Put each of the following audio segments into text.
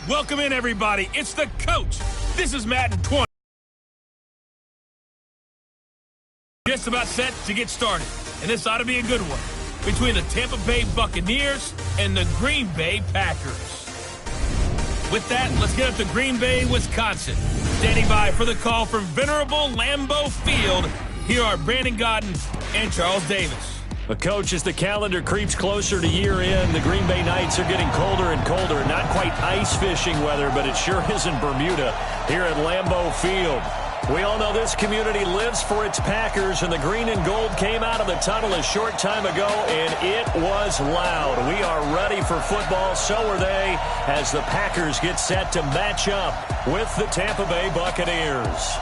Welcome in, everybody. It's the coach. This is Madden 20. Just about set to get started, and this ought to be a good one between the Tampa Bay Buccaneers and the Green Bay Packers. With that, let's get up to Green Bay, Wisconsin. Standing by for the call from venerable Lambeau Field, here are Brandon Gaudin and Charles Davis. Coach, as the calendar creeps closer to year end, the Green Bay Knights are getting colder and colder. Not quite ice fishing weather, but it sure isn't Bermuda here at Lambeau Field. We all know this community lives for its Packers, and the green and gold came out of the tunnel a short time ago, and it was loud. We are ready for football, so are they, as the Packers get set to match up with the Tampa Bay Buccaneers.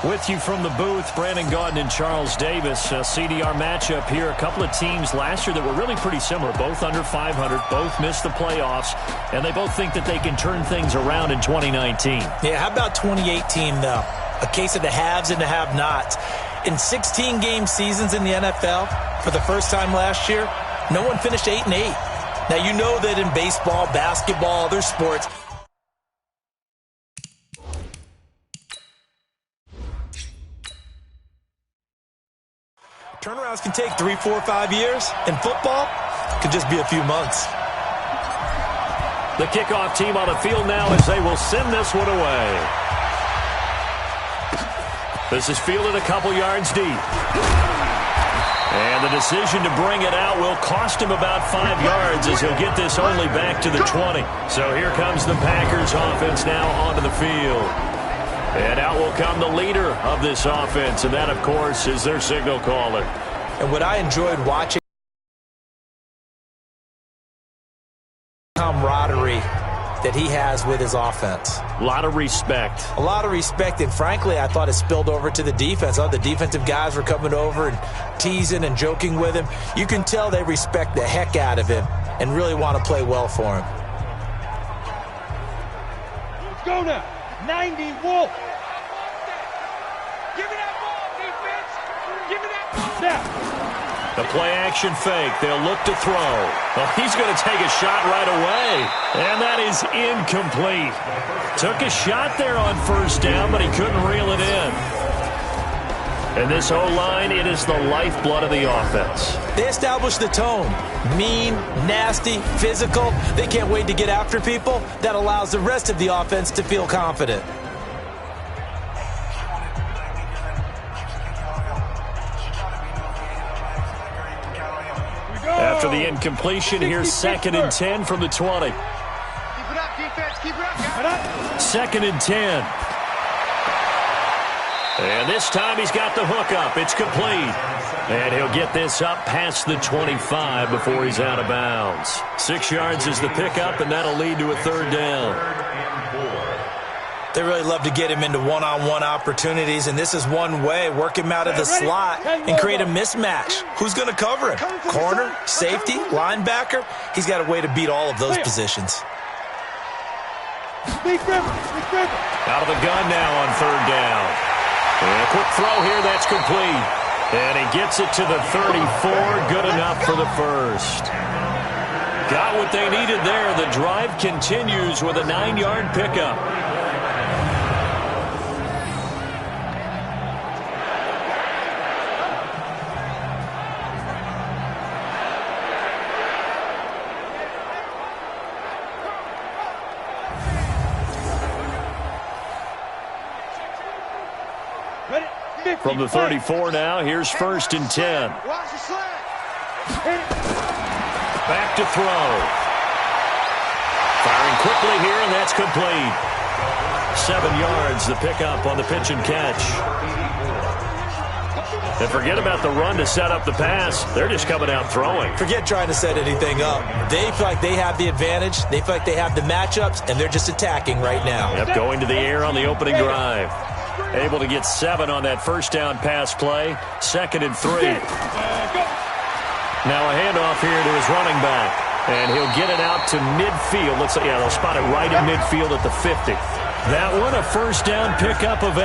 With you from the booth, Brandon Gaudin and Charles Davis. CDR matchup here. A couple of teams last year that were really pretty similar. Both under 500, both missed the playoffs, and they both think that they can turn things around in 2019. Yeah, how about 2018, though? A case of the haves and the have-nots. In 16-game seasons in the NFL, for the first time last year, no one finished 8-8. Now, you know that in baseball, basketball, other sports, turnarounds can take 3, 4, 5 years. In football, it could just be a few months. The kickoff team on the field now as they will send this one away. This is fielded a couple yards deep. And the decision to bring it out will cost him about 5 yards as he'll get this only back to the 20. So here comes the Packers offense now onto the field. And out will come the leader of this offense, and that, of course, is their signal caller. And what I enjoyed watching, camaraderie that he has with his offense. A lot of respect. A lot of respect, and frankly, I thought it spilled over to the defense. I thought the defensive guys were coming over and teasing and joking with him. You can tell they respect the heck out of him and really want to play well for him. Let's go now. 90 Wolf. Give me that ball, defense. Give me that ball. Now. The play-action fake. They'll look to throw. Well, he's going to take a shot right away. And that is incomplete. Took a shot there on first down, but he couldn't reel it in. And this O-line, it is the lifeblood of the offense. They establish the tone. Mean, nasty, physical. They can't wait to get after people. That allows the rest of the offense to feel confident. After the incompletion, here's 2nd and 10 from the 20. Keep it up, defense. Keep it up. 2nd and 10. And this time he's got the hook up. It's complete. And he'll get this up past the 25 before he's out of bounds. 6 yards is the pickup, and that'll lead to a 3rd down. They really love to get him into one-on-one opportunities, and this is one way. Work him out of the slot and create a mismatch. Who's going to cover him? Corner, safety, linebacker? He's got a way to beat all of those positions. Out of the gun now on 3rd down. And a quick throw here, that's complete. And he gets it to the 34, good enough for the first. Got what they needed there. The drive continues with a 9-yard pickup. From the 34 now, here's 1st and 10. Back to throw. Firing quickly here, and that's complete. 7 yards, the pickup on the pitch and catch. And forget about the run to set up the pass. They're just coming out throwing. Forget trying to set anything up. They feel like they have the advantage. They feel like they have the matchups, and they're just attacking right now. Yep, going to the air on the opening drive. Able to get 7 on that first down pass play. 2nd and 3. Now a handoff here to his running back. And he'll get it out to midfield. Let's say, yeah, they'll spot it right in midfield at the 50. That one, a first down pickup of 8.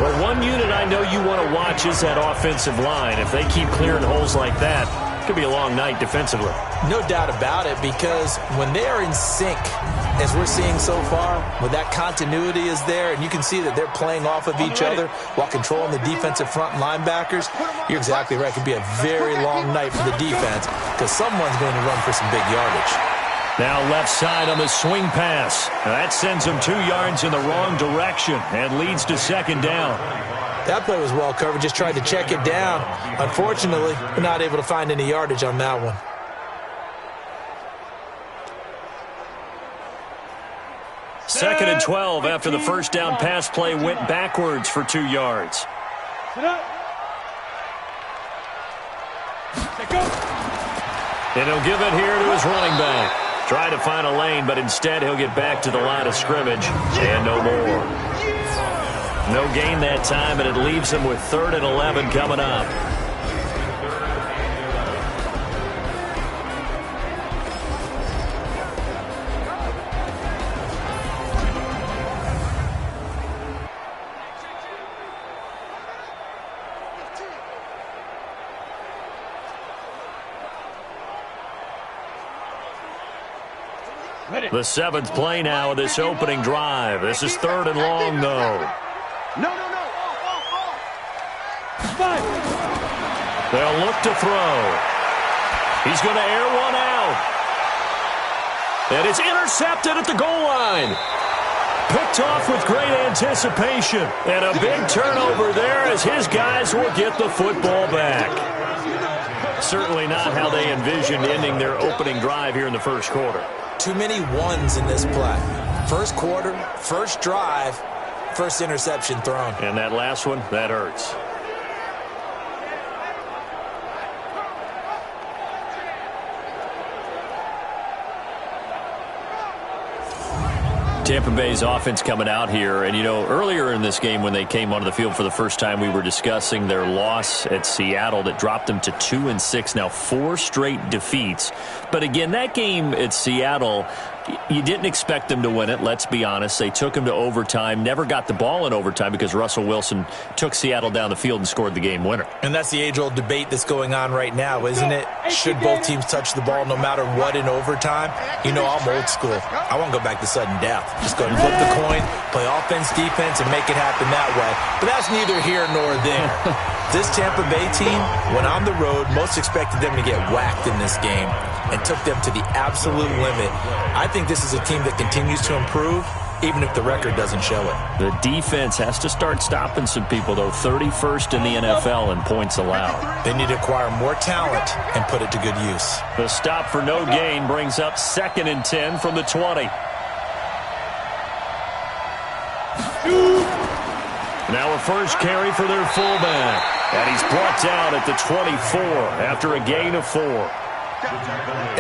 Well, one unit I know you want to watch is that offensive line. If they keep clearing holes like that, Could be a long night defensively. No doubt about it, because when they are in sync, as we're seeing so far, when that continuity is there, and you can see that they're playing off of each other while controlling the defensive front linebackers, you're exactly right. It could be a very long night for the defense because someone's going to run for some big yardage. Now left side on the swing pass. Now that sends him 2 yards in the wrong direction and leads to second down. That play was well covered, just tried to check it down. Unfortunately, we're not able to find any yardage on that one. Second and 12 after the first down pass play went backwards for 2 yards. And he'll give it here to his running back. Try to find a lane, but instead he'll get back to the line of scrimmage and no more. No gain that time, and it leaves him with 3rd and 11 coming up. The 7th play now of this opening drive. This is 3rd and long, though. No. They'll look to throw. He's going to air one out. And it's intercepted at the goal line. Picked off with great anticipation. And a big turnover there as his guys will get the football back. Certainly not how they envisioned ending their opening drive here in the first quarter. Too many ones in this play. First quarter, first drive, first interception thrown. And that last one, that hurts. Tampa Bay's offense coming out here. And, you know, earlier in this game when they came onto the field for the first time, we were discussing their loss at Seattle that dropped them to 2-6. Now 4 straight defeats. But, again, that game at Seattle, you didn't expect them to win it, let's be honest. They took them to overtime, never got the ball in overtime because Russell Wilson took Seattle down the field and scored the game winner. And that's the age-old debate that's going on right now, isn't it? Should both teams touch the ball no matter what in overtime? You know, I'm old school. I won't go back to sudden death. Just go and flip the coin, play offense, defense, and make it happen that way. But that's neither here nor there. This Tampa Bay team, when on the road, most expected them to get whacked in this game and took them to the absolute limit. I think this is a team that continues to improve, even if the record doesn't show it. The defense has to start stopping some people, though. 31st in the NFL in points allowed. They need to acquire more talent and put it to good use. The stop for no gain brings up 2nd and 10 from the 20. Now a first carry for their fullback. And he's brought down at the 24 after a gain of 4.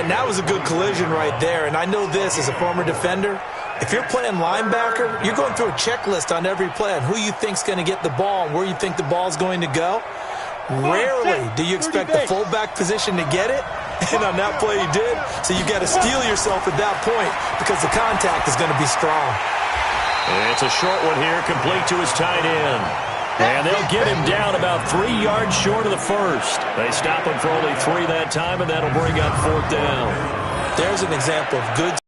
And that was a good collision right there. And I know this as a former defender. If you're playing linebacker, you're going through a checklist on every play on who you think's going to get the ball and where you think the ball's going to go. Rarely do you expect the fullback position to get it. And on that play he did. So you've got to steel yourself at that point because the contact is going to be strong. It's a short one here, complete to his tight end. And they'll get him down about 3 yards short of the first. They stop him for only 3 that time, and that'll bring up 4th down. There's an example of good.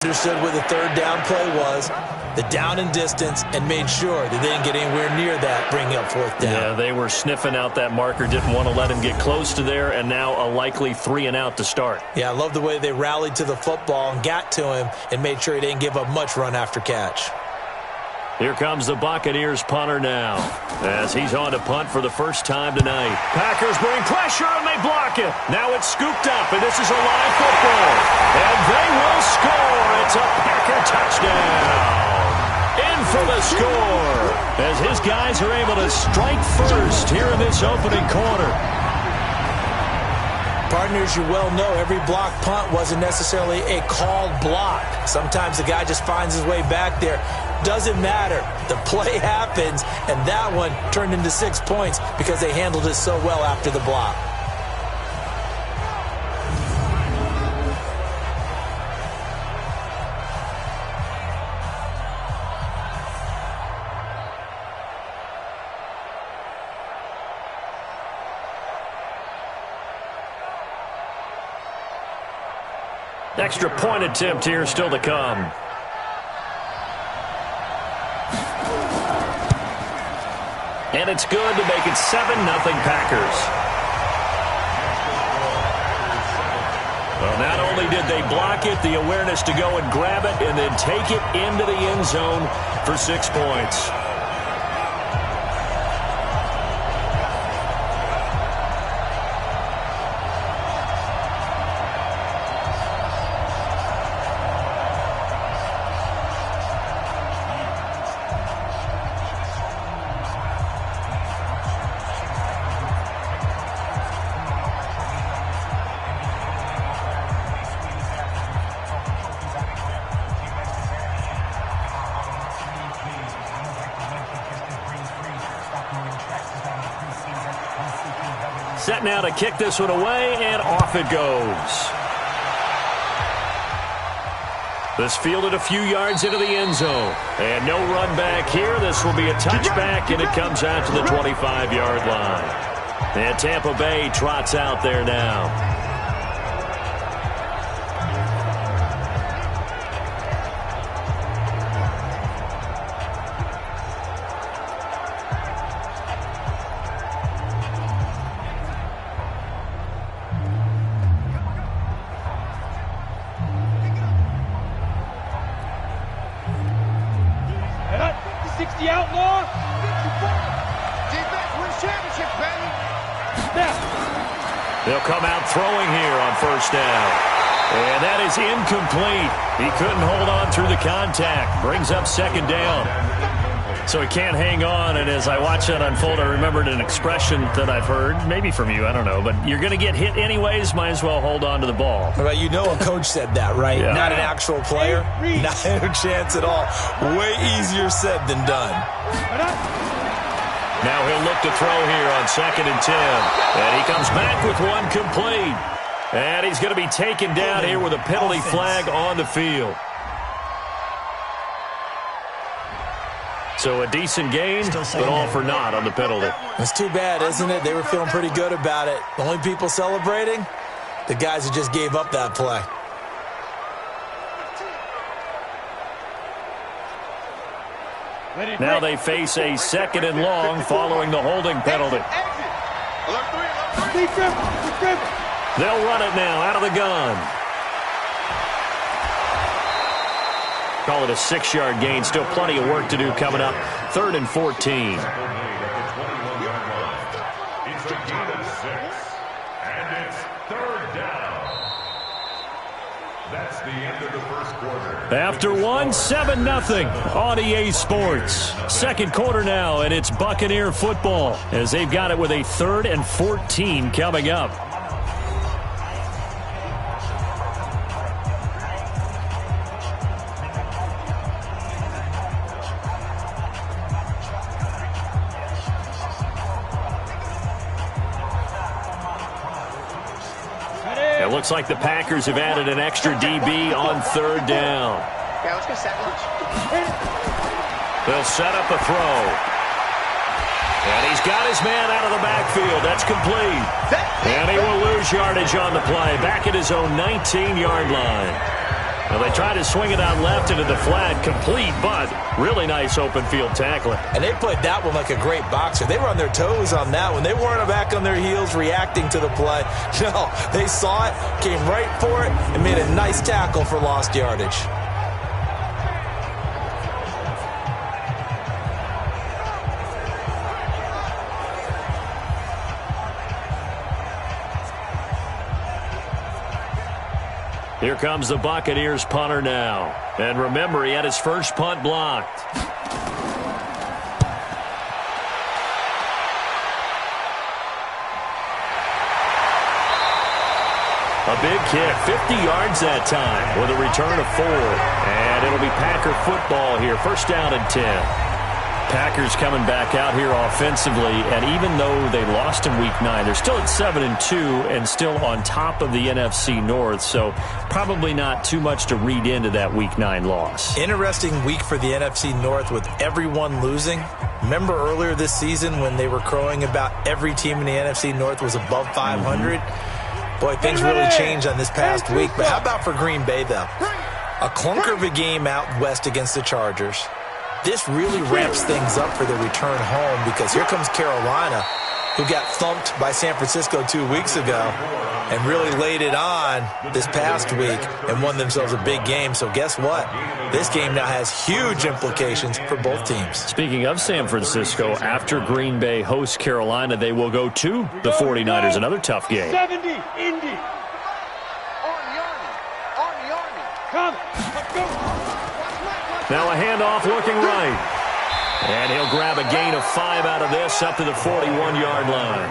Understood where the 3rd down play was, the down and distance, and made sure that they didn't get anywhere near that, bringing up 4th down. Yeah, they were sniffing out that marker, didn't want to let him get close to there, and now a likely 3 and out to start. Yeah, I love the way they rallied to the football and got to him and made sure he didn't give up much run after catch. Here comes the Buccaneers punter now as he's on to punt for the first time tonight. Packers bring pressure, and they block it. Now it's scooped up, and this is a live football. And they will score. It's a Packer touchdown. In for the score as his guys are able to strike first here in this opening quarter. Partners, you well know every block punt wasn't necessarily a called block. Sometimes the guy just finds his way back there. Doesn't matter. The play happens, and that one turned into 6 points because they handled it so well after the block. Extra point attempt here still to come. And it's good to make it 7-0 Packers. Well, not only did they block it, the awareness to go and grab it and then take it into the end zone for 6 points. Set now to kick this one away, and off it goes. This fielded a few yards into the end zone. And no run back here. This will be a touchback, and it comes out to the 25-yard line. And Tampa Bay trots out there now. The outlaw. Defense wins championships, baby. Snap. They'll come out throwing here on first down. And that is incomplete. He couldn't hold on through the contact. Brings up second down. So he can't hang on, and as I watch that unfold, I remembered an expression that I've heard, maybe from you, I don't know, but you're going to get hit anyways, might as well hold on to the ball. Well, you know a coach said that, right? Yeah. Not an actual player. Not a chance at all. Way easier said than done. Now he'll look to throw here on 2nd and 10. And he comes back with one complete. And he's going to be taken down here with a penalty flag on the field. So a decent gain, but all for naught on the penalty. It's too bad, isn't it? They were feeling pretty good about it. The only people celebrating, the guys who just gave up that play. Now they face a 2nd and long following the holding penalty. They'll run it now out of the gun. Call it a 6-yard gain. Still plenty of work to do coming up. 3rd and 14. It's a gain of 6. And it's 3rd down. That's the end of the first quarter. After one, 7-0 on EA Sports. Second quarter now, and it's Buccaneer football as they've got it with a 3rd and 14 coming up. It looks like the Packers have added an extra DB on 3rd down. Yeah, let's go set lunch. They'll set up a throw. And he's got his man out of the backfield. That's complete. And he will lose yardage on the play. Back at his own 19-yard line. Well, they try to swing it out left into the flat. Complete, but really nice open field tackling. And they played that one like a great boxer. They were on their toes on that one. They weren't back on their heels reacting to the play. No, they saw it, came right for it, and made a nice tackle for lost yardage. Here comes the Buccaneers punter now. And remember, he had his first punt blocked. A big kick, 50 yards that time with a return of 4. And it'll be Packer football here. First down and 10. Packers coming back out here offensively, and even though they lost in Week 9, they're still at 7-2 and still on top of the NFC North, so probably not too much to read into that Week 9 loss. Interesting week for the NFC North with everyone losing. Remember earlier this season when they were crowing about every team in the NFC North was above 500? Boy, things really changed on this past week. But how about for Green Bay, though? A clunker of a game out west against the Chargers. This really ramps things up for the return home because here comes Carolina, who got thumped by San Francisco 2 weeks ago and really laid it on this past week and won themselves a big game. So guess what? This game now has huge implications for both teams. Speaking of San Francisco, after Green Bay hosts Carolina, they will go to the 49ers, another tough game. 70, Indy. Come, let's go. Now a handoff looking right. And he'll grab a gain of 5 out of this up to the 41-yard line.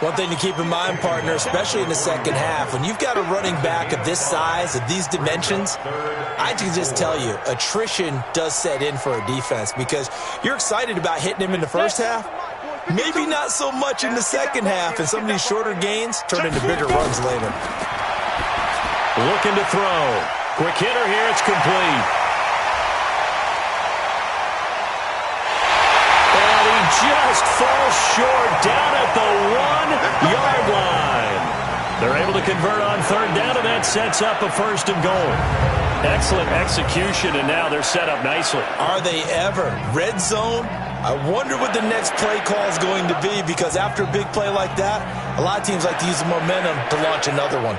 One thing to keep in mind, partner, especially in the second half, when you've got a running back of this size, of these dimensions, I can just tell you, attrition does set in for a defense because you're excited about hitting him in the first half, maybe not so much in the second half, and some of these shorter gains turn into bigger runs later. Looking to throw. Quick hitter here, it's complete. And he just falls short down at the 1-yard line. They're able to convert on third down, and that sets up a 1st and goal. Excellent execution, and now they're set up nicely. Are they ever? Red zone? I wonder what the next play call is going to be because after a big play like that, a lot of teams like to use the momentum to launch another one.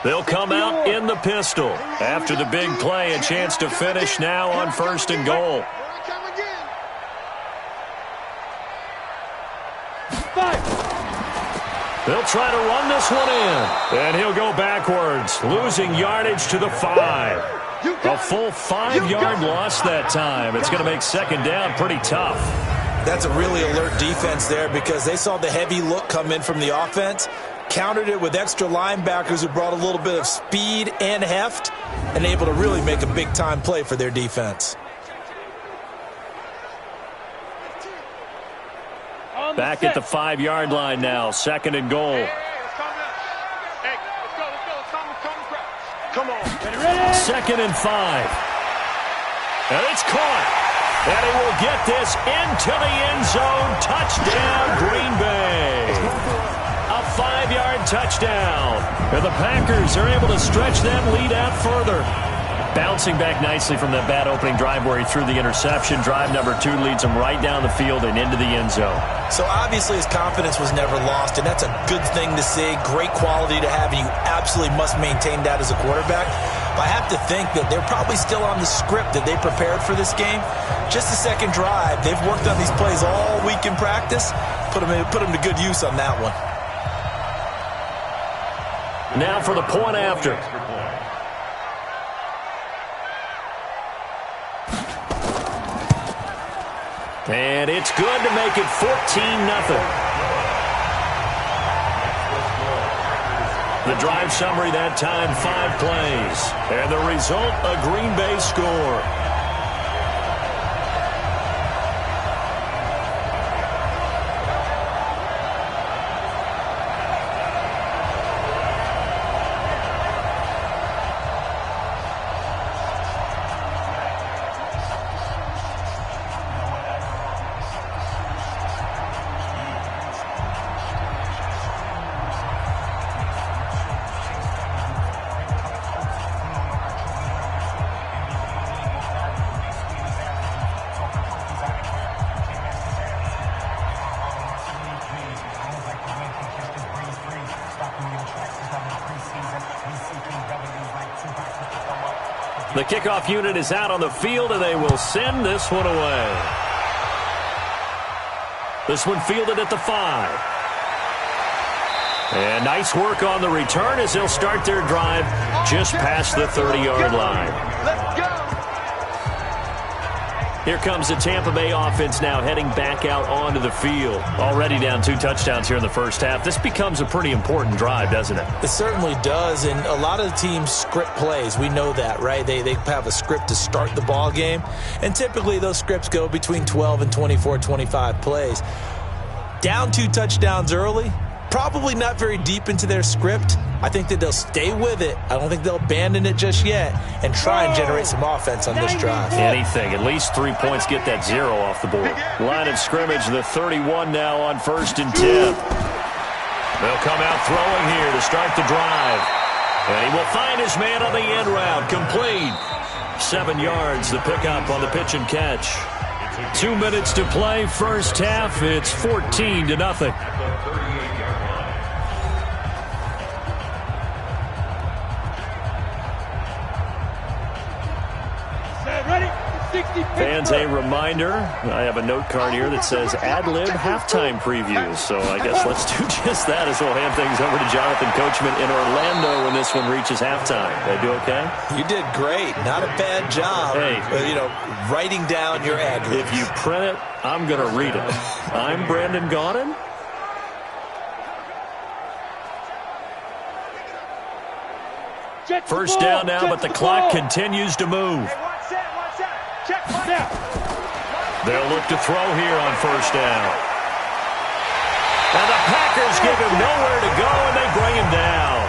They'll come out in the pistol. After the big play, a chance to finish now on 1st and goal. They'll try to run this one in. And he'll go backwards, losing yardage to the 5. A full 5-yard loss that time. It's going to make 2nd down pretty tough. That's a really alert defense there because they saw the heavy look come in from the offense, countered it with extra linebackers who brought a little bit of speed and heft, and able to really make a big-time play for their defense. Back at the 5-yard line now, 2nd and goal. Come on. 2nd and 5. And it's caught. And he will get this into the end zone. Touchdown, Green Bay. A 5-yard touchdown. And the Packers are able to stretch that lead out further. Bouncing back nicely from that bad opening drive where he threw the interception. Drive number 2 leads him right down the field and into the end zone. So obviously his confidence was never lost, and that's a good thing to see. Great quality to have, and you absolutely must maintain that as a quarterback. But I have to think that they're probably still on the script that they prepared for this game. Just the second drive. They've worked on these plays all week in practice. Put them to good use on that one. Now for the point after. And it's good to make it 14-0. The drive summary that time, 5 plays. And the result, a Green Bay score. The kickoff unit is out on the field, and they will send this one away. This one fielded at the 5. And nice work on the return as they'll start their drive just past the 30-yard line. Let's go. Here comes the Tampa Bay offense now heading back out onto the field. Already down 2 touchdowns here in the first half. This becomes a pretty important drive, doesn't it? It certainly does, and a lot of the teams script plays. We know that, right? They have a script to start the ball game, and typically those scripts go between 12 and 24, 25 plays. Down 2 touchdowns early, probably not very deep into their script. I think that they'll stay with it. I don't think they'll abandon it just yet and try and generate some offense on this drive. Anything. At least 3 points, get that 0 off the board. Line of scrimmage, the 31 now on 1st and 10. They'll come out throwing here to start the drive. And he will find his man on the end route. Complete. 7 yards, the pickup on the pitch and catch. 2 minutes to play, first half. It's 14-0. Fans, a reminder, I have a note card here that says ad-lib halftime previews. So I guess let's do just that as we'll hand things over to Jonathan Coachman in Orlando when this one reaches halftime. Did I do okay? You did great. Not a bad job. Hey. Writing down your ad-libs. If you print it, I'm going to read it. I'm Brandon Gaudin. First down now, but the clock continues to move. They'll look to throw here on first down. And the Packers give him nowhere to go, and they bring him down.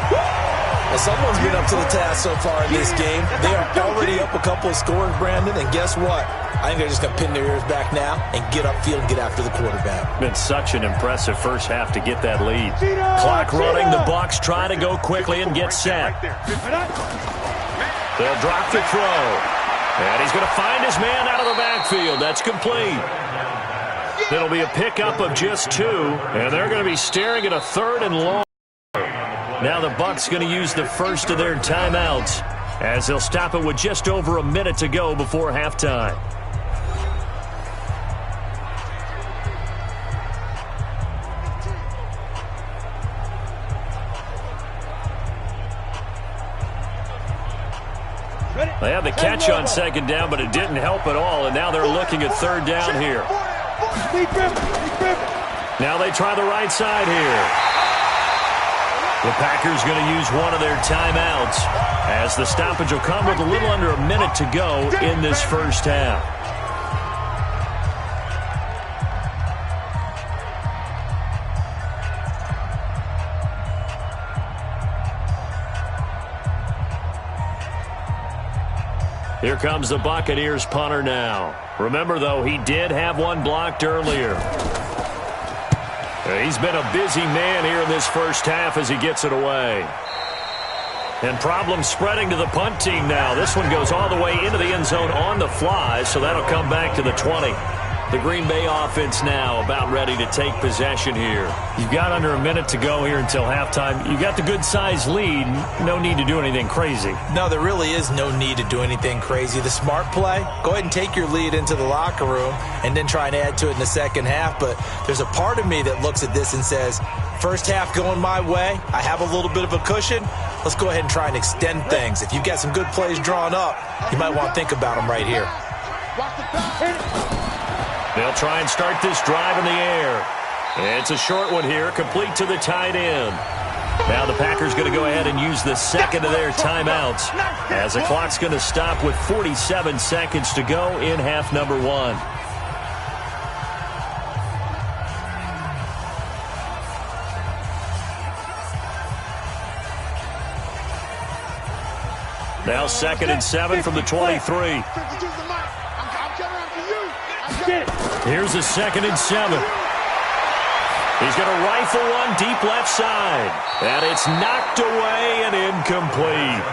Well, someone's been up to the task so far in this game. They are already up a couple of scores, Brandon, and guess what? I think they're just going to pin their ears back now and get upfield and get after the quarterback. Been such an impressive first half to get that lead. Clock running, the Bucs try to go quickly and get set. They'll drop the throw. And he's going to find his man out of the backfield. That's complete. It'll be a pickup of just 2, and they're going to be staring at a 3rd and long. Now the Bucs going to use the first of their timeouts as they'll stop it with just over a minute to go before halftime. They had the catch on second down, but it didn't help at all, and now they're looking at 3rd down here. Now they try the right side here. The Packers going to use one of their timeouts as the stoppage will come with a little under a minute to go in this first half. Here comes the Buccaneers punter now. Remember, though, he did have one blocked earlier. He's been a busy man here in this first half as he gets it away. And problems spreading to the punt team now. This one goes all the way into the end zone on the fly, so that'll come back to the 20. The Green Bay offense now about ready to take possession here. You've got under a minute to go here until halftime. You've got the good-sized lead. No need to do anything crazy. No, there really is no need to do anything crazy. The smart play, go ahead and take your lead into the locker room and then try and add to it in the second half. But there's a part of me that looks at this and says, first half going my way, I have a little bit of a cushion. Let's go ahead and try and extend things. If you've got some good plays drawn up, you might want to think about them right here. They'll try and start this drive in the air. It's a short one here, complete to the tight end. Now the Packers going to go ahead and use the second of their timeouts as the clock's going to stop with 47 seconds to go in half number 1. Now 2nd and 7 from the 23. Here's a 2nd and 7. He's going to rifle one deep left side. And it's knocked away and incomplete.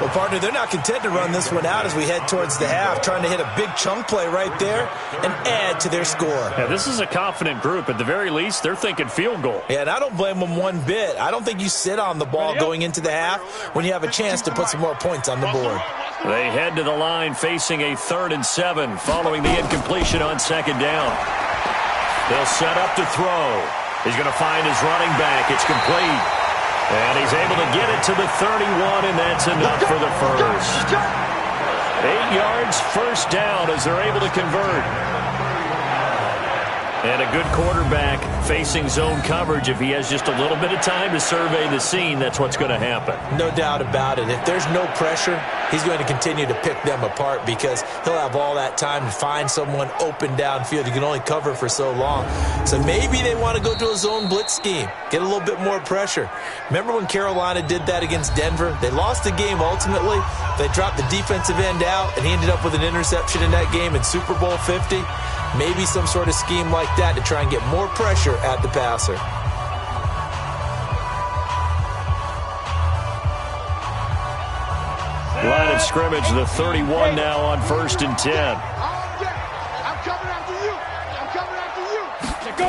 Well, partner, they're not content to run this one out as we head towards the half, trying to hit a big chunk play right there and add to their score. Yeah, this is a confident group. At the very least, they're thinking field goal. Yeah, and I don't blame them one bit. I don't think you sit on the ball going into the half when you have a chance to put some more points on the board. They head to the line facing a 3rd and 7 following the incompletion on 2nd down. They'll set up to throw. He's going to find his running back. It's complete. And he's able to get it to the 31, and that's enough for the first. 8 yards, first down as they're able to convert. And a good quarterback facing zone coverage. If he has just a little bit of time to survey the scene, that's what's going to happen. No doubt about it. If there's no pressure, he's going to continue to pick them apart because he'll have all that time to find someone open downfield. He can only cover for so long. So maybe they want to go to a zone blitz scheme, get a little bit more pressure. Remember when Carolina did that against Denver? They lost the game ultimately. They dropped the defensive end out, and he ended up with an interception in that game in Super Bowl 50. Maybe some sort of scheme like that to try and get more pressure at the passer. Line of scrimmage, the 31 now on 1st and 10. I'm coming after you. I'm coming after you. Go.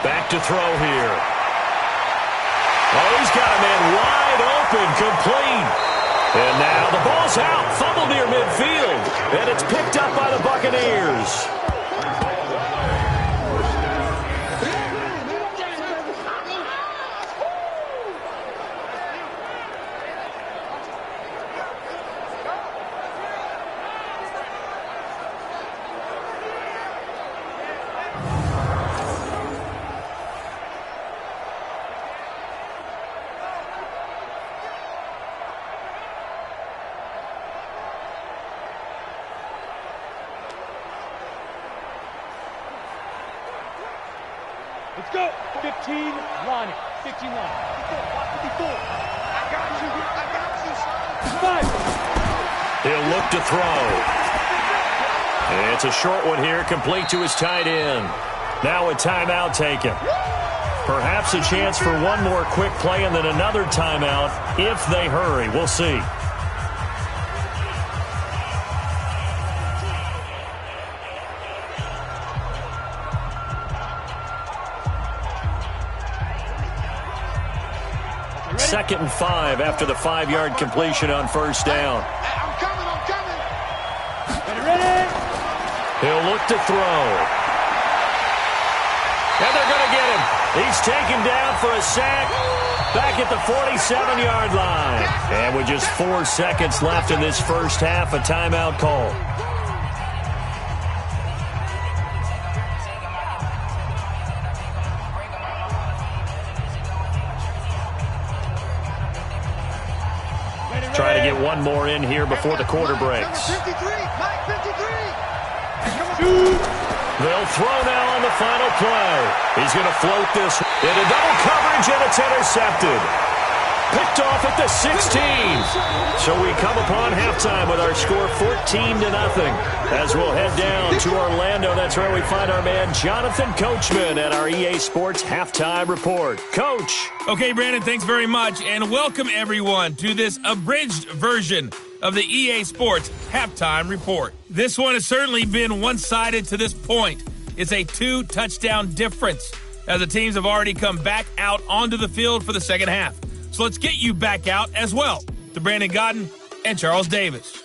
Back to throw here. Oh, he's got a man wide open, complete. And now the ball's out, fumbled near midfield, and it's picked up by the Buccaneers. Let's go. 15, Lonnie. 15, Lonnie. 54. I got you. I got you, son. 5. He'll look to throw. And it's a short one here, complete to his tight end. Now a timeout taken. Perhaps a chance for one more quick play and then another timeout if they hurry. We'll see. Second and 5 after the 5-yard completion on first down. I'm coming. Ready? He'll look to throw. And they're going to get him. He's taken down for a sack back at the 47-yard line. And with just 4 seconds left in this first half, a timeout call. Trying to get one more in here before the quarter breaks. 53. Mike 53. They'll throw now on the final play. He's going to float this into double coverage, and it's intercepted. Picked off at the 16. So we come upon halftime with our score 14-0. As we'll head down to Orlando, that's where we find our man Jonathan Coachman at our EA Sports Halftime Report. Coach. Okay, Brandon, thanks very much, and welcome everyone to this abridged version of the EA Sports Halftime Report. This one has certainly been one-sided to this point. It's a 2-touchdown difference as the teams have already come back out onto the field for the second half. So let's get you back out as well to Brandon Godden and Charles Davis.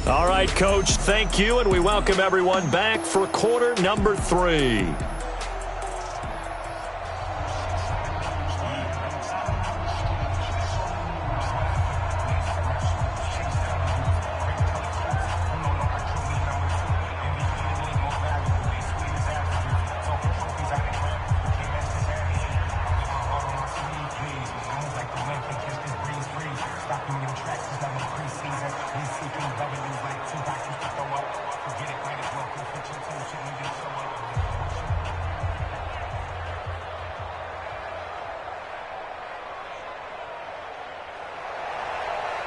All right, Coach, thank you, and we welcome everyone back for quarter number 3.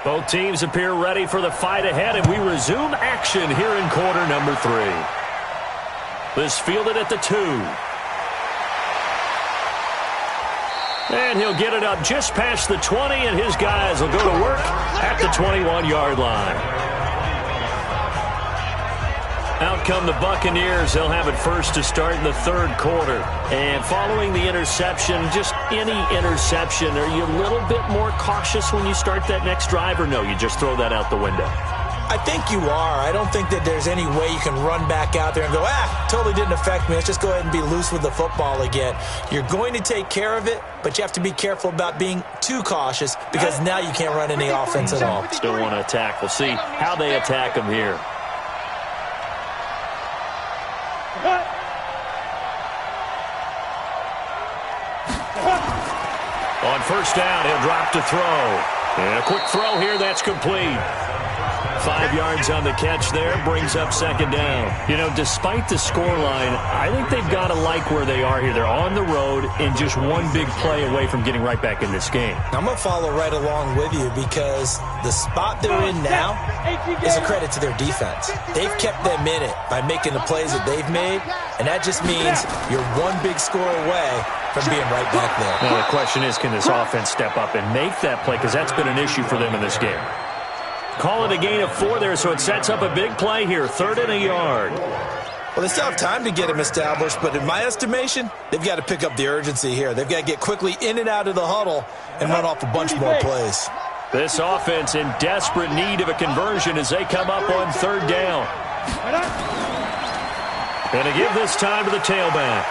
Both teams appear ready for the fight ahead, and we resume action here in quarter number 3. This fielded at the 2. And he'll get it up just past the 20, and his guys will go to work at the 21-yard line. Out come the Buccaneers. They'll have it first to start in the third quarter. And following the interception, just any interception, are you a little bit more cautious when you start that next drive, or no, you just throw that out the window? I think you are. I don't think that there's any way you can run back out there and go, totally didn't affect me. Let's just go ahead and be loose with the football again. You're going to take care of it, but you have to be careful about being too cautious because now you can't run any offense at all. Still want to attack. We'll see how they attack them here. On first down, he'll drop to throw. And a quick throw here, that's complete. 5 yards on the catch there, brings up second down. You know, despite the scoreline, I think they've got to like where they are here. They're on the road and just one big play away from getting right back in this game. I'm going to follow right along with you because the spot they're in now is a credit to their defense. They've kept them in it by making the plays that they've made, and that just means you're one big score away from being right back there. Now, the question is, can this offense step up and make that play? Because that's been an issue for them in this game. Call it a gain of 4 there, so it sets up a big play here. 3rd and a yard. Well, they still have time to get him established, but in my estimation, they've got to pick up the urgency here. They've got to get quickly in and out of the huddle and run off a bunch more plays. This offense in desperate need of a conversion as they come up on 3rd down. And to give this time to the tailback.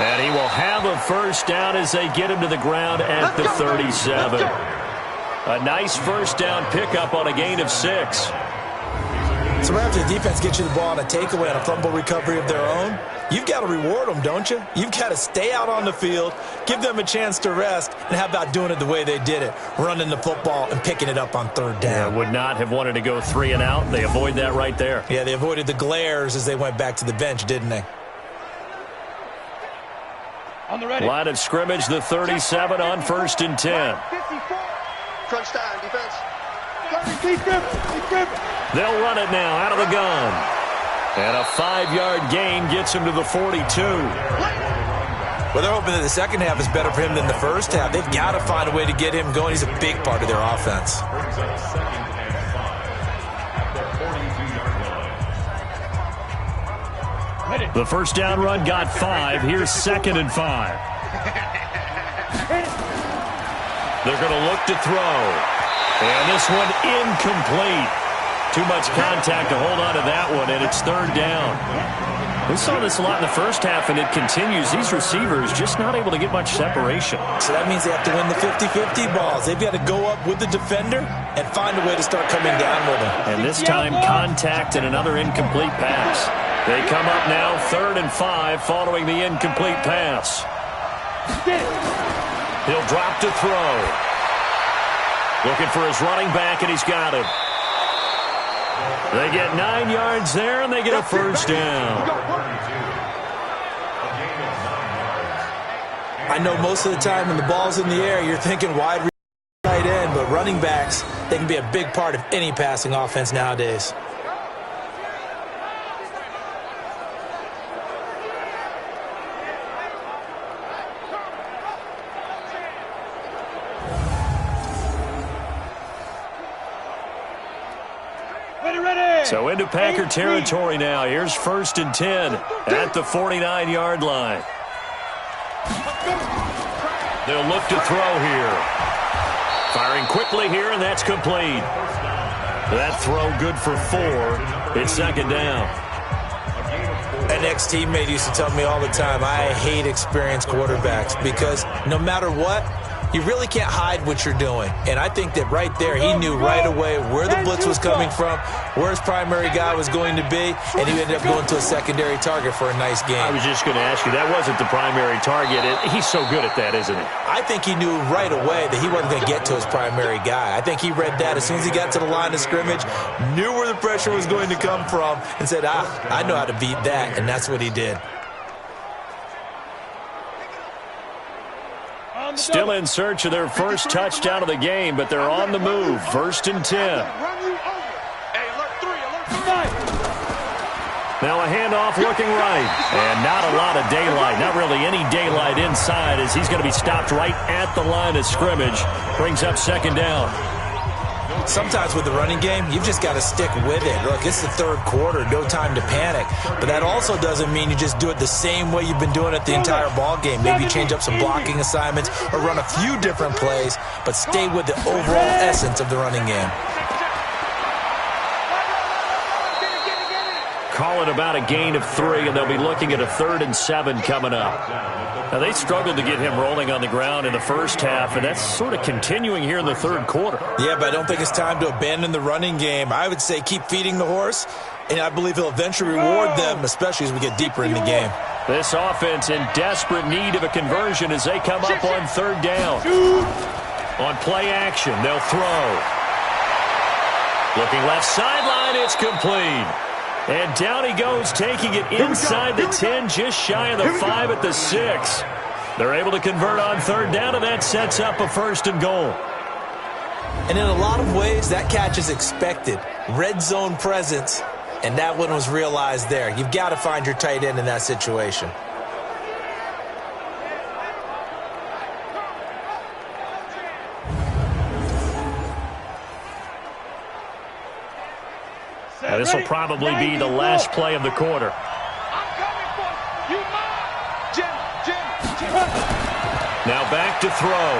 And he will have a first down as they get him to the ground at the 37. A nice first down pickup on a gain of 6. So after the defense gets you the ball on a takeaway and a fumble recovery of their own, you've got to reward them, don't you? You've got to stay out on the field, give them a chance to rest, and how about doing it the way they did it, running the football and picking it up on 3rd down. Yeah, would not have wanted to go 3 and out. They avoid that right there. Yeah, they avoided the glares as they went back to the bench, didn't they? On the ready. Line of scrimmage, the 37 on 1st and 10. Crunch time, defense. They'll run it now out of the gun. And a 5-yard gain gets him to the 42. Well, they're hoping that the second half is better for him than the first half. They've got to find a way to get him going. He's a big part of their offense. The first down run got 5. Here's 2nd and 5. They're going to look to throw. And this one incomplete. Too much contact to hold on to that one, and it's 3rd down. We saw this a lot in the first half, and it continues. These receivers just not able to get much separation. So that means they have to win the 50-50 balls. They've got to go up with the defender and find a way to start coming down with him. And this time, contact and another incomplete pass. They come up now 3rd and 5 following the incomplete pass. He'll drop to throw. Looking for his running back, and he's got him. They get 9 yards there, and they get a first down. I know most of the time when the ball's in the air, you're thinking wide tight end, but running backs, they can be a big part of any passing offense nowadays. So into Packer territory now. Here's 1st and 10 at the 49-yard line. They'll look to throw here. Firing quickly here, and that's complete. That throw good for 4. It's 2nd down. An ex-teammate used to tell me all the time, I hate experienced quarterbacks because no matter what, you really can't hide what you're doing. And I think that right there, he knew right away where the blitz was coming from, where his primary guy was going to be, and he ended up going to a secondary target for a nice game. I was just going to ask you, that wasn't the primary target. He's so good at that, isn't he? I think he knew right away that he wasn't going to get to his primary guy. I think he read that as soon as he got to the line of scrimmage, knew where the pressure was going to come from, and said, I know how to beat that, and that's what he did. Still in search of their first touchdown of the game, but they're on the move. 1st and 10. Now a handoff looking right. And not a lot of daylight. Not really any daylight inside as he's going to be stopped right at the line of scrimmage. Brings up 2nd down. Sometimes with the running game, you've just got to stick with it. Look, it's the 3rd quarter, no time to panic. But that also doesn't mean you just do it the same way you've been doing it the entire ball game. Maybe change up some blocking assignments or run a few different plays, but stay with the overall essence of the running game. call it about a gain of 3, and they'll be looking at a 3rd and 7 coming up. Now, they struggled to get him rolling on the ground in the first half, and that's sort of continuing here in the third quarter. Yeah, but I don't think it's time to abandon the running game. I would say keep feeding the horse, and I believe he'll eventually reward them, especially as we get deeper in the game. This offense in desperate need of a conversion as they come up on 3rd down. On play action, they'll throw. Looking left sideline, it's complete. And down he goes, taking it inside the 10, just shy of the 5 at the 6. They're able to convert on 3rd down, and that sets up a 1st and goal. And in a lot of ways, that catch is expected. Red zone presence, and that one was realized there. You've got to find your tight end in that situation. Now, this will probably be the last play of the quarter. Now back to throw.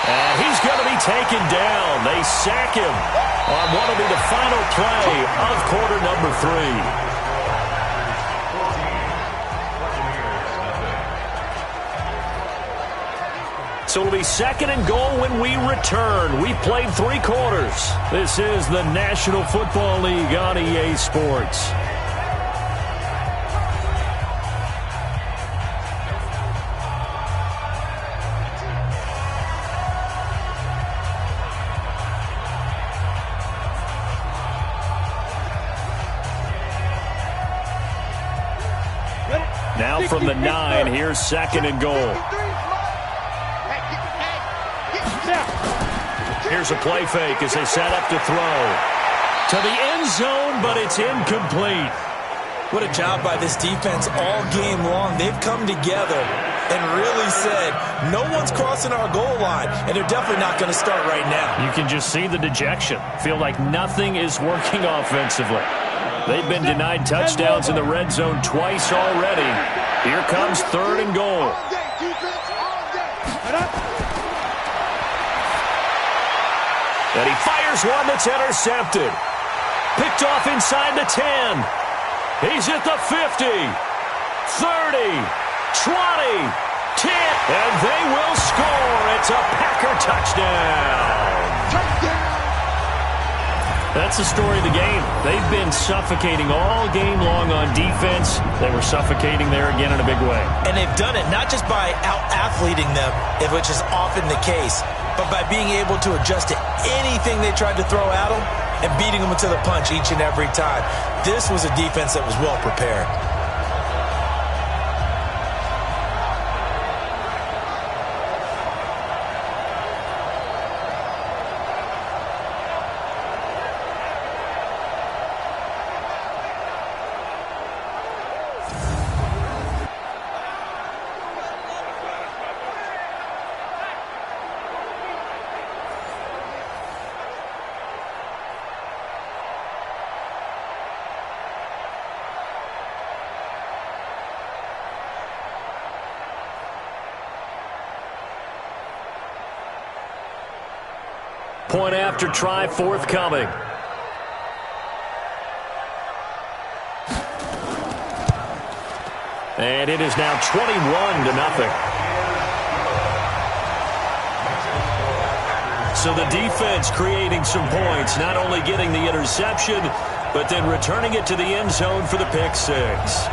And he's going to be taken down. They sack him on what will be the final play of quarter number 3. So it'll be 2nd and goal when we return. We played 3 quarters. This is the National Football League on EA Sports. Now from the 9, here's 2nd and goal. Here's a play fake as they set up to throw. To the end zone, but it's incomplete. What a job by this defense all game long. They've come together and really said, no one's crossing our goal line, and they're definitely not going to start right now. You can just see the dejection. Feel like nothing is working offensively. They've been denied touchdowns in the red zone twice already. Here comes 3rd and goal. And he fires one that's intercepted. Picked off inside the 10. He's at the 50, 30, 20, 10, and they will score. It's a Packer touchdown. That's the story of the game. They've been suffocating all game long on defense. They were suffocating there again in a big way. And they've done it not just by out-athleting them, which is often the case, but by being able to adjust to anything they tried to throw at them and beating them to the punch each and every time. This was a defense that was well prepared. Point after try forthcoming. And it is now 21-0. So the defense creating some points, not only getting the interception, but then returning it to the end zone for the pick 6.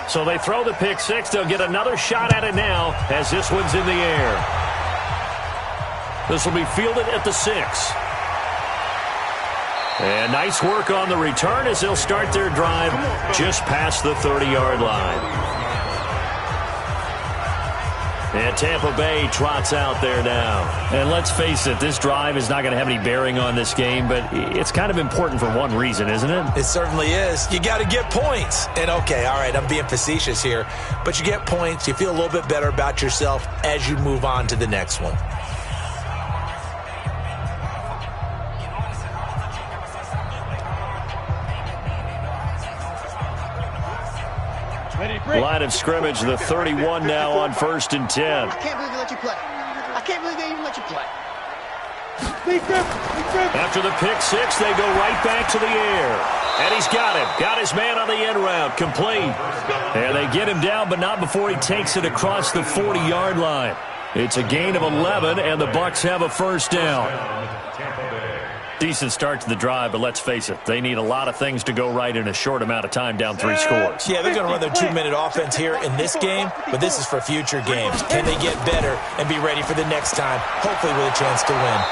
So they throw the pick 6. They'll get another shot at it now as this one's in the air. This will be fielded at the 6. And nice work on the return as they'll start their drive just past the 30-yard line. And Tampa Bay trots out there now. And let's face it, this drive is not going to have any bearing on this game, but it's kind of important for one reason, isn't it? It certainly is. You got to get points. And okay, all right, I'm being facetious here, but you get points. You feel a little bit better about yourself as you move on to the next one. Line of scrimmage, the 31 now on 1st and 10. I can't believe they let you play. I can't believe they even let you play. After the pick six, they go right back to the air. And he's got him. Got his man on the end route. Complete. And they get him down, but not before he takes it across the 40-yard line. It's a gain of 11, and the Bucs have a first down. Decent start to the drive, but let's face it, they need a lot of things to go right in a short amount of time, down 3 scores. Yeah, they're going to run their 2-minute offense here in this game, but this is for future games. Can they get better and be ready for the next time, hopefully with a chance to win?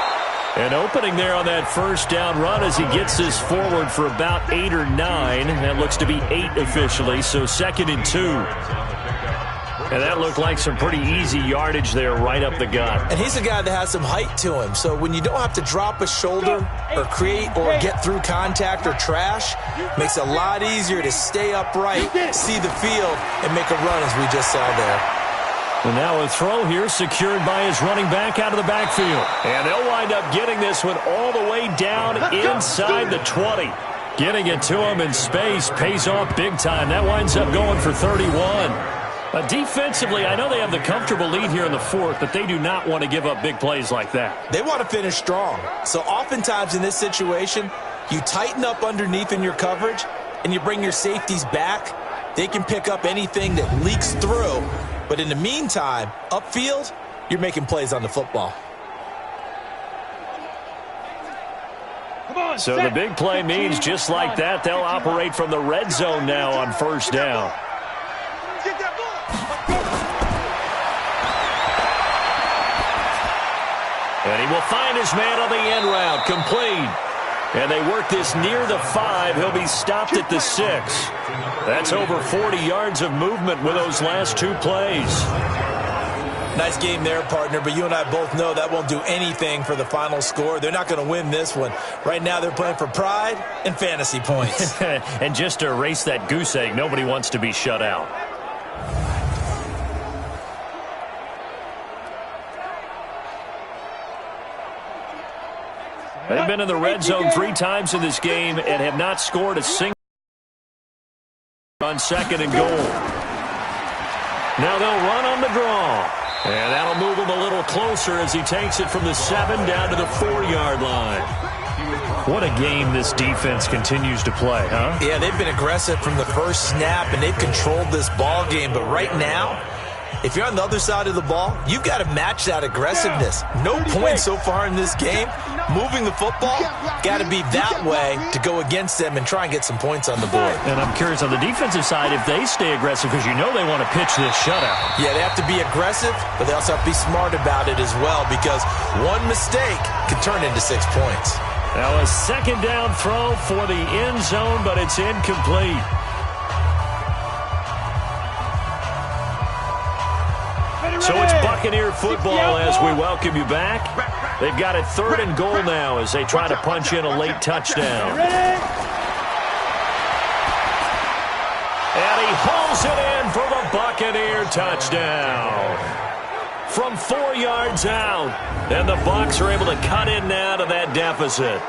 An opening there on that first down run as he gets this forward for about 8 or 9. That looks to be 8 officially, so 2nd and 2. And that looked like some pretty easy yardage there right up the gut. And he's a guy that has some height to him, so when you don't have to drop a shoulder or create or get through contact or trash, makes it a lot easier to stay upright, see the field, and make a run as we just saw there. And now a throw here secured by his running back out of the backfield. And they'll wind up getting this one all the way down inside the 20. Getting it to him in space pays off big time. That winds up going for 31. Defensively, I know they have the comfortable lead here in the 4th, but they do not want to give up big plays like that. They want to finish strong. So oftentimes in this situation, you tighten up underneath in your coverage, and you bring your safeties back. They can pick up anything that leaks through. But in the meantime, upfield, you're making plays on the football. So the big play means just like that, they'll operate from the red zone now on 1st down. And he will find his man on the end route, complete. And they work this near the 5. He'll be stopped at the 6. That's over 40 yards of movement with those last 2 plays. Nice game there, partner, but you and I both know that won't do anything for the final score. They're not going to win this one. Right now they're playing for pride and fantasy points. And just to erase that goose egg, nobody wants to be shut out. They've been in the red zone 3 times in this game and have not scored a single on 2nd and goal. Now they'll run on the draw. And that'll move him a little closer as he takes it from the 7 down to the 4-yard line. What a game this defense continues to play, huh? Yeah, they've been aggressive from the first snap, and they've controlled this ball game. But right now, if you're on the other side of the ball, you've got to match that aggressiveness. No points so far in this game. Moving the football, got to be that way to go against them and try and get some points on the board. And I'm curious on the defensive side if they stay aggressive, because you know they want to pitch this shutout. Yeah, they have to be aggressive, but they also have to be smart about it as well, because one mistake can turn into 6 points. Now a 2nd down throw for the end zone, but it's incomplete. So it's Buccaneer football as we welcome you back. They've got it 3rd and goal now as they try to punch in a late touchdown. And he hauls it in for the Buccaneer touchdown. From 4 yards out. And the Bucs are able to cut in now to that deficit.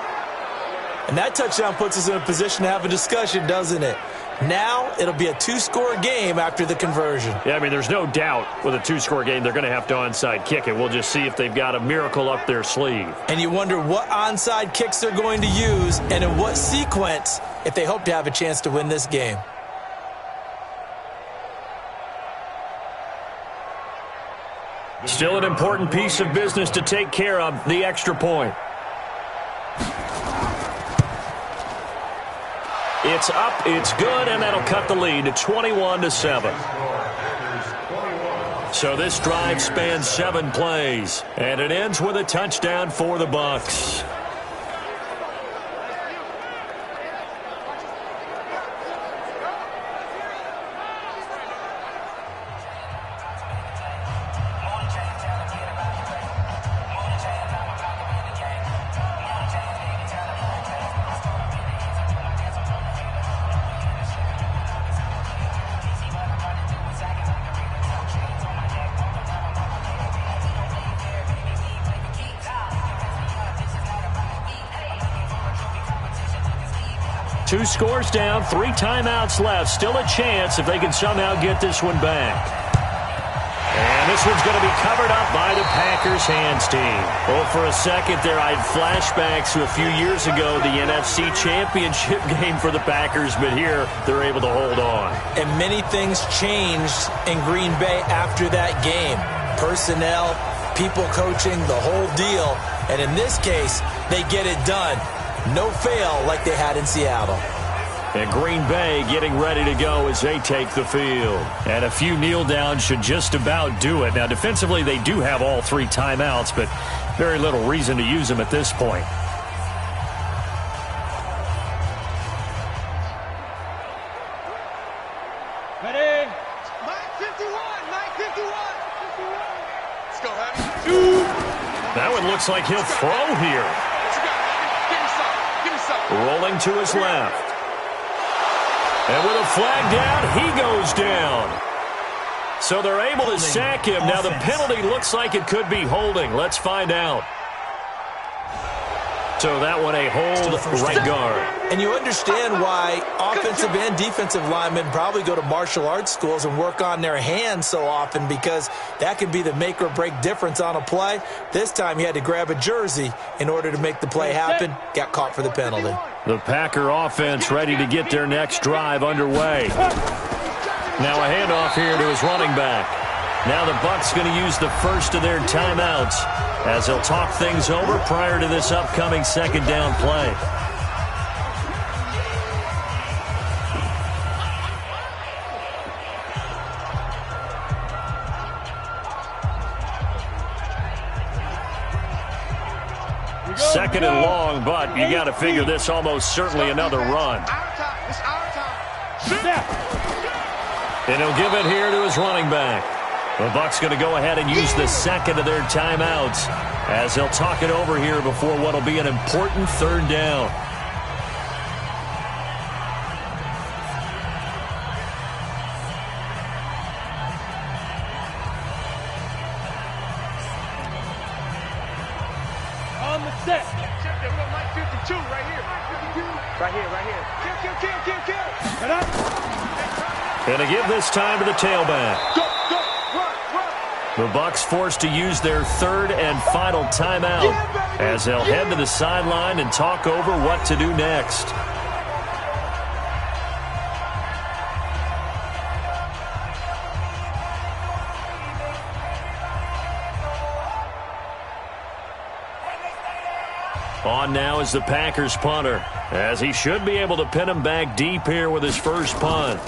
And that touchdown puts us in a position to have a discussion, doesn't it? Now it'll be a 2-score game after the conversion. Yeah, I mean, there's no doubt with a 2-score game they're going to have to onside kick it. We'll just see if they've got a miracle up their sleeve. And you wonder what onside kicks they're going to use and in what sequence if they hope to have a chance to win this game. Still an important piece of business to take care of, the extra point. It's up, it's good, and that'll cut the lead to 21-7. So this drive spans 7 plays, and it ends with a touchdown for the Bucs. 2 scores down, 3 timeouts left. Still a chance if they can somehow get this one back. And this one's going to be covered up by the Packers hands team. Well, for a second there, I had flashbacks to a few years ago, the NFC Championship game for the Packers, but here they're able to hold on. And many things changed in Green Bay after that game. Personnel, people coaching, the whole deal. And in this case, they get it done. No fail like they had in Seattle. And Green Bay getting ready to go as they take the field. And a few kneel downs should just about do it. Now, defensively, they do have all 3 timeouts, but very little reason to use them at this point. Ready? Mike 51, Mike 51. Let's go, Happy. 2. That one looks like he'll throw here. What you got, Happy? Give me some. Give me some. Rolling to his left. And with a flag down, he goes down. So they're able to sack him. Now the penalty looks like it could be holding. Let's find out. So that one a hold, right guard. And you understand why offensive and defensive linemen probably go to martial arts schools and work on their hands so often, because that can be the make or break difference on a play. This time he had to grab a jersey in order to make the play happen. Got caught for the penalty. The Packer offense ready to get their next drive underway. Now a handoff here to his running back. Now the Bucs going to use the first of their timeouts as they'll talk things over prior to this upcoming second down play. Second and long, but you got to figure this almost certainly another run. It's our time. And he'll give it here to his running back. The Bucs going to go ahead and use the second of their timeouts as they'll talk it over here before what will be an important third down. On the set. Check that. We got Mike 52 right here. Right here, right here. Kill. Get up. Going to give this time to the tailback. Go, run. The Bucs forced to use their third and final timeout as they'll head to the sideline and talk over what to do next. On now is the Packers punter, as he should be able to pin him back deep here with his first punt.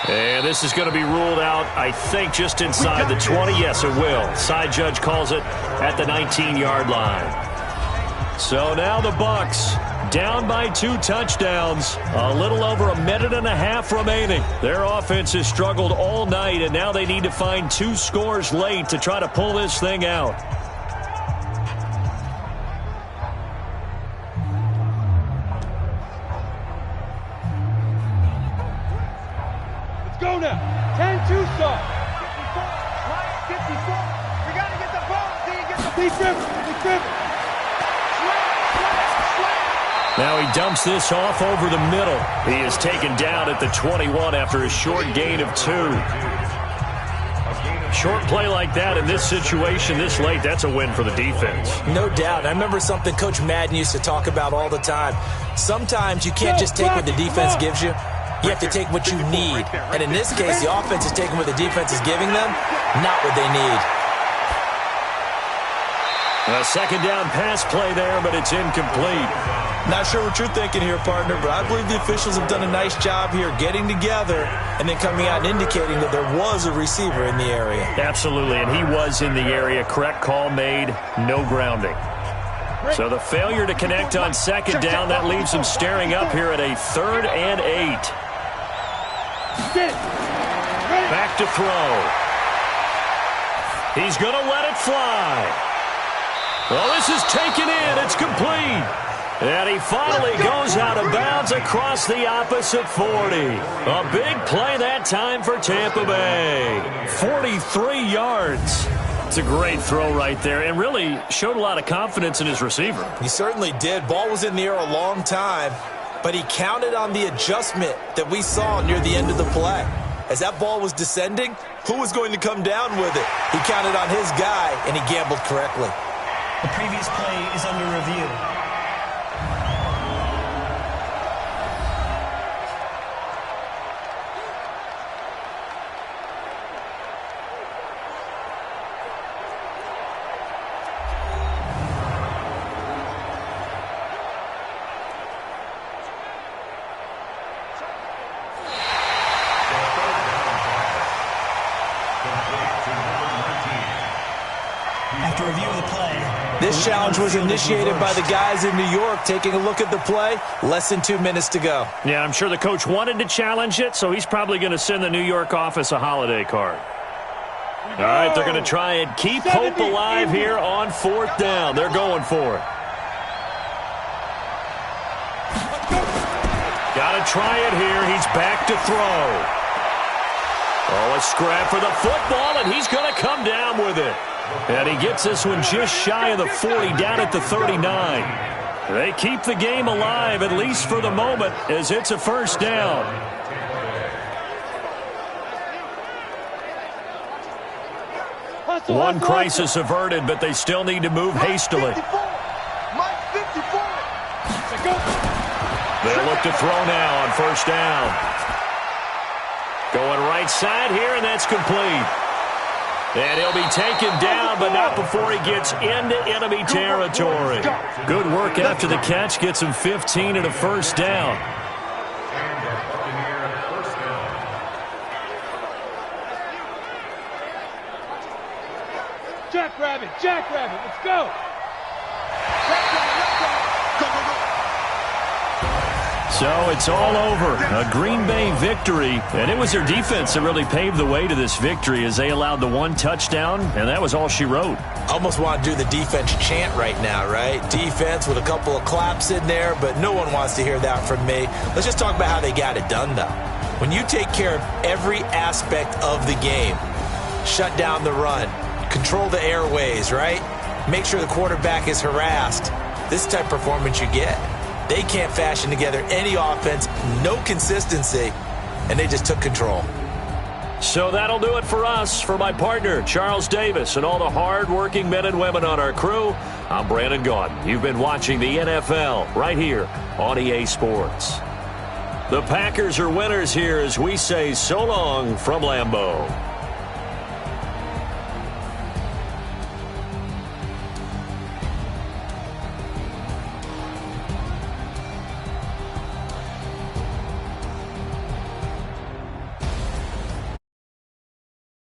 And this is going to be ruled out, I think, just inside the 20. Yes, it will. Side judge calls it at the 19-yard line. So now the Bucs down by 2 touchdowns. A little over a minute and a half remaining. Their offense has struggled all night, and now they need to find 2 scores late to try to pull this thing out. Go now. 10-2 start. 54. We got to get the ball. Till you get the Deep dribble. Now he dumps this off over the middle. He is taken down at the 21 after a short gain of 2. Short play like that in this situation this late, that's a win for the defense. No doubt. I remember something Coach Madden used to talk about all the time. Sometimes you can't just take what the defense gives you. You have to take what you need. And in this case, the offense is taking what the defense is giving them, not what they need. A second down pass play there, but it's incomplete. Not sure what you're thinking here, partner, but I believe the officials have done a nice job here getting together and then coming out and indicating that there was a receiver in the area. Absolutely, and he was in the area. Correct call made, no grounding. So the failure to connect on second down, that leaves him staring up here at a 3rd and 8. Back to throw. He's going to let it fly. Well, this is taken in. It's complete. And he finally goes out of bounds across the opposite 40. A big play that time for Tampa Bay. 43 yards. It's a great throw right there and really showed a lot of confidence in his receiver. He certainly did. Ball was in the air a long time, but he counted on the adjustment that we saw near the end of the play. As that ball was descending, who was going to come down with it? He counted on his guy, and he gambled correctly. The previous play is under review. After review of the play. This challenge was initiated by the guys in New York. Taking a look at the play, less than 2 minutes to go. Yeah, I'm sure the coach wanted to challenge it, so he's probably going to send the New York office a holiday card. All right, they're going to try and keep hope alive here on 4th down. They're going for it. Got to try it here. He's back to throw. Oh, a scrap for the football, and he's going to come down with it. And he gets this one just shy of the 40, down at the 39. They keep the game alive, at least for the moment, as it's a 1st down. One crisis averted, but they still need to move hastily. They'll look to throw now on 1st down. Going right side here, and that's complete. And he'll be taken down, but not before he gets into enemy territory. Good work after the catch. Gets him 15 and a 1st down. Jackrabbit, let's go. So it's all over. A Green Bay victory. And it was their defense that really paved the way to this victory as they allowed the 1 touchdown, and that was all she wrote. Almost want to do the defense chant right now, right? Defense with a couple of claps in there, but no one wants to hear that from me. Let's just talk about how they got it done, though. When you take care of every aspect of the game, shut down the run, control the airways, right? Make sure the quarterback is harassed. This type of performance you get. They can't fashion together any offense, no consistency, and they just took control. So that'll do it for us. For my partner, Charles Davis, and all the hard-working men and women on our crew, I'm Brandon Gaudin. You've been watching the NFL right here on EA Sports. The Packers are winners here as we say so long from Lambeau.